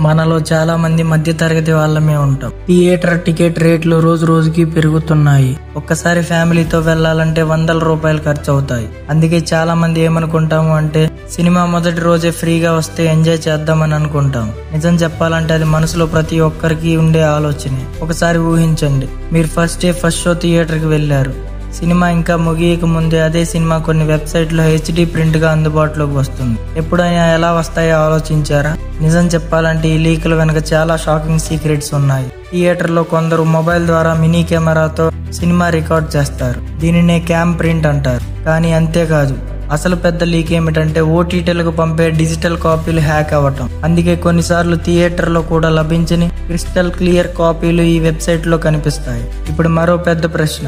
మనలో చాలా మంది మధ్య తరగతి వాళ్ళమే ఉంటాం. థియేటర్ టికెట్ రేట్లు రోజు రోజుకి పెరుగుతున్నాయి. ఒక్కసారి ఫ్యామిలీతో వెళ్లాలంటే వందల రూపాయలు ఖర్చు అవుతాయి. అందుకే చాలా మంది ఏమనుకుంటాము అంటే సినిమా మొదటి రోజే ఫ్రీగా వస్తే ఎంజాయ్ చేద్దామని అనుకుంటాం. నిజం చెప్పాలంటే అది మనసులో ప్రతి ఒక్కరికి ఉండే ఆలోచనే. ఒకసారి ఊహించండి, మీరు ఫస్ట్ డే ఫస్ట్ షో థియేటర్కి వెళ్లారు. సినిమా ఇంకా ముగియక ముందే అదే సినిమా కొన్ని వెబ్సైట్లో HD ప్రింట్ గా అందుబాటులోకి వస్తుంది. ఎప్పుడైనా ఎలా వస్తాయో ఆలోచించారా? నిజం చెప్పాలంటే ఈ లీకుల వెనక చాలా షాకింగ్ సీక్రెట్స్ ఉన్నాయి. థియేటర్లో కొందరు మొబైల్ ద్వారా మినీ కెమెరాతో సినిమా రికార్డ్ చేస్తారు. దీనినే క్యామ్ ప్రింట్ అంటారు. కానీ అంతేకాదు, అసలు పెద్ద లీక్ ఏమిటంటే OTTలకు పంపే డిజిటల్ కాపీలు హ్యాక్ అవ్వటం. అందుకే కొన్నిసార్లు థియేటర్లో కూడా లభించని క్రిస్టల్ క్లియర్ కాపీలు ఈ వెబ్సైట్లో కనిపిస్తాయి. ఇప్పుడు మరో పెద్ద ప్రశ్న,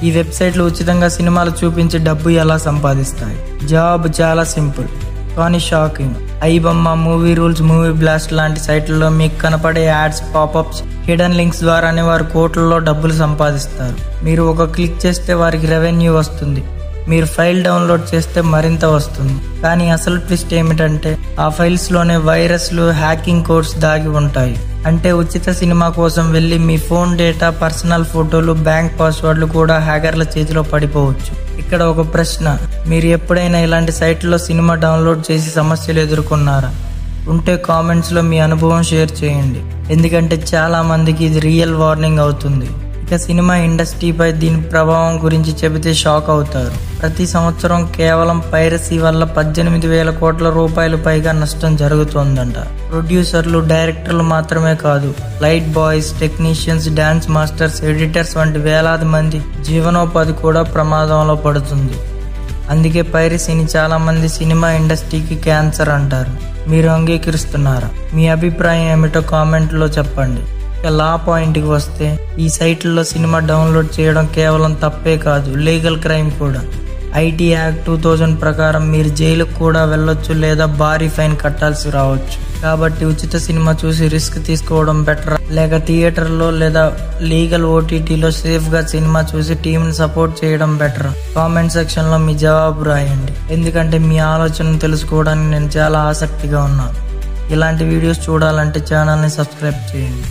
ఈ వెబ్సైట్లు ఉచితంగా సినిమాలు చూపించి డబ్బు ఎలా సంపాదిస్తాయి? జవాబు చాలా సింపుల్ కానీ shocking. IBomma, movie rules, movie blast లాంటి సైట్లలో మీకు కనపడే యాడ్స్, పాపప్స్, హిడెన్ లింక్స్ ద్వారానే వారు కోట్లలో డబ్బులు సంపాదిస్తారు. మీరు ఒక క్లిక్ చేస్తే వారికి రెవెన్యూ వస్తుంది. మీరు ఫైల్ డౌన్లోడ్ చేస్తే మరింత వస్తుంది. కానీ అసలు ట్విస్ట్ ఏమిటంటే ఆ ఫైల్స్ లోనే వైరస్లు, హ్యాకింగ్ కోడ్స్ దాగి ఉంటాయి. అంటే ఉచిత సినిమా కోసం వెళ్ళి మీ ఫోన్ డేటా, పర్సనల్ ఫోటోలు, బ్యాంక్ పాస్వర్డ్లు కూడా హ్యాకర్ల చేతిలో పడిపోవచ్చు. ఇక్కడ ఒక ప్రశ్న, మీరు ఎప్పుడైనా ఇలాంటి సైట్లో సినిమా డౌన్లోడ్ చేసి సమస్యలు ఎదుర్కొన్నారా? ఉంటే కామెంట్స్ లో మీ అనుభవం షేర్ చేయండి. ఎందుకంటే చాలా మందికి ఇది రియల్ వార్నింగ్ అవుతుంది. ఇక సినిమా ఇండస్ట్రీపై దీని ప్రభావం గురించి చెబితే షాక్ అవుతారు. ప్రతి సంవత్సరం కేవలం పైరసీ వల్ల 18,000 కోట్ల రూపాయలు పైగా నష్టం జరుగుతోందంట. ప్రొడ్యూసర్లు, డైరెక్టర్లు మాత్రమే కాదు, light boys, technicians, dance masters, editors వంటి వేలాది మంది జీవనోపాధి కూడా ప్రమాదంలో పడుతుంది. అందుకే పైరసీని చాలా మంది సినిమా ఇండస్ట్రీకి క్యాన్సర్ అంటారు. మీరు అంగీకరిస్తున్నారా? మీ అభిప్రాయం ఏమిటో కామెంట్లో చెప్పండి. లా పాయింట్కి వస్తే ఈ సైట్లలో సినిమా డౌన్లోడ్ చేయడం కేవలం తప్పే కాదు, లీగల్ క్రైమ్ కూడా. IT యాక్ట్ 2000 ప్రకారం మీరు జైలుకు కూడా వెళ్ళొచ్చు లేదా భారీ ఫైన్ కట్టాల్సి రావచ్చు. కాబట్టి ఉచిత సినిమా చూసి రిస్క్ తీసుకోవడం బెటర్, లేక థియేటర్లో లేదా లీగల్ OTTలో సేఫ్గా సినిమా చూసి టీంని సపోర్ట్ చేయడం బెటర్? కామెంట్ సెక్షన్లో మీ జవాబు రాయండి. ఎందుకంటే మీ ఆలోచనను తెలుసుకోవడానికి నేను చాలా ఆసక్తిగా ఉన్నాను. ఇలాంటి వీడియోస్ చూడాలంటే ఛానల్ని సబ్స్క్రైబ్ చేయండి.